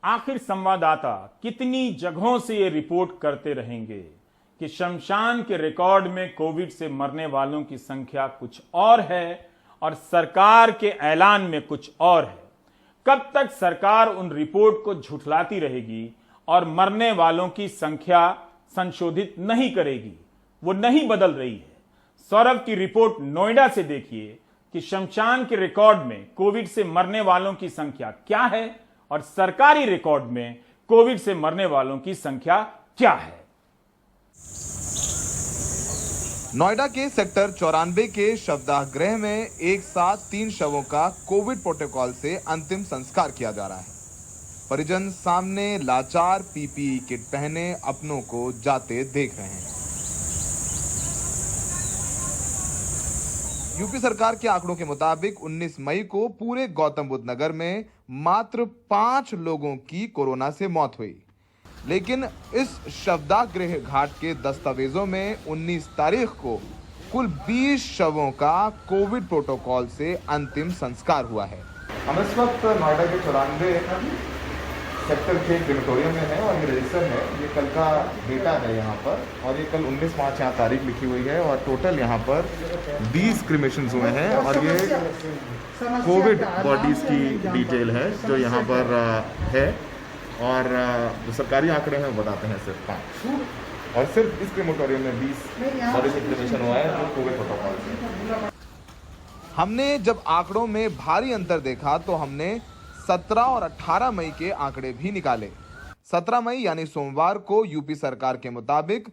आखिर संवाददाता कितनी जगहों से ये रिपोर्ट करते रहेंगे कि शमशान के रिकॉर्ड में कोविड से मरने वालों की संख्या कुछ और है और सरकार के ऐलान में कुछ और है। कब तक सरकार उन रिपोर्ट को झुठलाती रहेगी और मरने वालों की संख्या संशोधित नहीं करेगी? वो नहीं बदल रही है। सौरभ की रिपोर्ट नोएडा से देखिए कि शमशान के रिकॉर्ड में कोविड से मरने वालों की संख्या क्या है और सरकारी रिकॉर्ड में कोविड से मरने वालों की संख्या क्या है। नोएडा के सेक्टर 94 के शवदाह गृह में एक साथ 3 शवों का कोविड प्रोटोकॉल से अंतिम संस्कार किया जा रहा है। परिजन सामने लाचार पीपीई किट पहने अपनों को जाते देख रहे हैं। यूपी सरकार के आंकड़ों के मुताबिक 19 मई को पूरे गौतम बुद्ध नगर में मात्र 5 लोगों की कोरोना से मौत हुई, लेकिन इस शवदाह गृह घाट के दस्तावेजों में 19 तारीख को कुल 20 शवों का कोविड प्रोटोकॉल से अंतिम संस्कार हुआ है। हम इस वक्त नोएडा के 94 सेक्टर के क्रिमेटोरियम में है और ये रजिस्टर है। ये कल का डेटा है यहाँ पर और ये कल 19 मार्च यहाँ तारीख लिखी हुई है और टोटल यहाँ पर 20 क्रिमेशंस हुए हैं और ये कोविड बॉडीज़ की डिटेल है जो यहाँ पर है और जो सरकारी आंकड़े हैं वो बताते हैं सिर्फ 5 और सिर्फ इस क्रिमेटोरियम में 20 बॉडीज क्रिमेशन हुआ है जो कोविड प्रोटोकॉल से। हमने जब आंकड़ों में भारी अंतर देखा तो हमने 17 और 18 मई के आंकड़े भी निकाले। 17 मई यानी सोमवार को यूपी सरकार के मुताबिक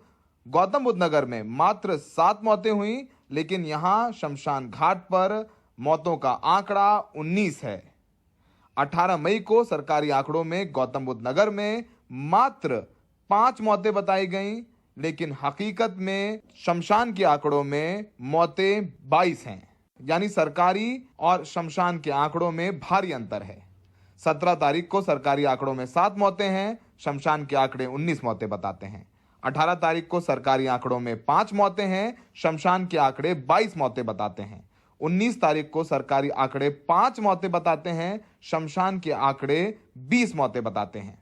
गौतम बुद्ध नगर में मात्र 7 मौतें हुई, लेकिन यहां शमशान घाट पर मौतों का आंकड़ा 19 है। 18 मई को सरकारी आंकड़ों में गौतम बुद्ध नगर में मात्र 5 मौतें बताई गईं, लेकिन हकीकत में शमशान के आंकड़ों में मौतें 22 हैं, यानी सरकारी और शमशान के आंकड़ों में भारी अंतर है। 17 तारीख को सरकारी आंकड़ों में 7 मौतें हैं, शमशान के आंकड़े 19 मौतें बताते हैं। 18 तारीख को सरकारी आंकड़ों में 5 मौतें हैं, शमशान के आंकड़े 22 मौतें बताते हैं। 19 तारीख को सरकारी आंकड़े 5 मौतें बताते हैं, शमशान के आंकड़े 20 मौतें बताते हैं।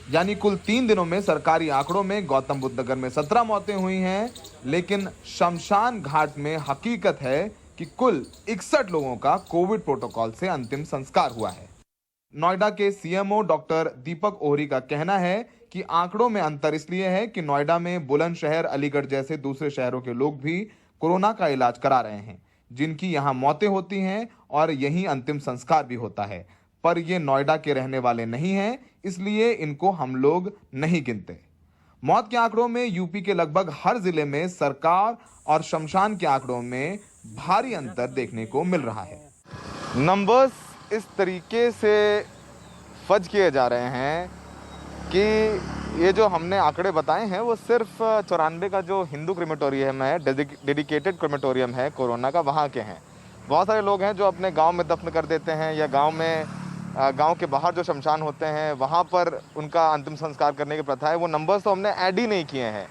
यानी कुल 3 दिनों में सरकारी आंकड़ों में गौतम बुद्ध नगर में 17 मौतें हुई हैं, लेकिन शमशान घाट में हकीकत है कि कुल 61 लोगों का कोविड प्रोटोकॉल से अंतिम संस्कार हुआ है। नोएडा के सीएमओ डॉक्टर दीपक ओहरी का कहना है कि आंकड़ों में अंतर इसलिए है कि नोएडा में बुलंदशहर, अलीगढ़ जैसे दूसरे शहरों के लोग भी कोरोना का इलाज करा रहे हैं, जिनकी यहां मौतें होती हैं और यहीं अंतिम संस्कार भी होता है। पर ये नोएडा के रहने वाले नहीं हैं, इसलिए इनको हम लोग नहीं गिनते। मौत के आंकड़ों में यूपी के लगभग हर जिले में सरकार और शमशान के आंकड़ों में भारी अंतर देखने को मिल रहा है। नंबर्स इस तरीके से फज किए जा रहे हैं कि ये जो हमने आंकड़े बताए हैं वो सिर्फ 94 का जो हिंदू क्रिमेटोरियम है, डेडिकेटेड क्रिमेटोरियम है कोरोना का, वहाँ के हैं। बहुत सारे लोग हैं जो अपने गांव में दफन कर देते हैं या गांव के बाहर जो शमशान होते हैं वहाँ पर उनका अंतिम संस्कार करने की प्रथा है। वो नंबर्स तो हमने ऐड ही नहीं किए हैं।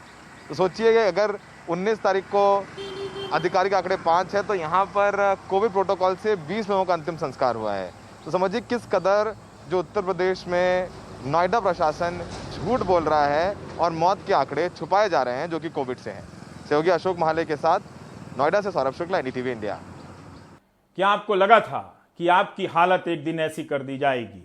तो सोचिए कि अगर 19 तारीख को आधिकारिक आंकड़े 5 है तो यहाँ पर कोविड प्रोटोकॉल से 20 लोगों का अंतिम संस्कार हुआ है। तो समझिए किस कदर जो उत्तर प्रदेश में नोएडा प्रशासन झूठ बोल रहा है और मौत के आंकड़े छुपाए जा रहे हैं जो कि कोविड से हैं। सहयोगी अशोक महाले के साथ नोएडा से सौरभ शुक्ला, NDTV इंडिया। क्या आपको लगा था कि आपकी हालत एक दिन ऐसी कर दी जाएगी?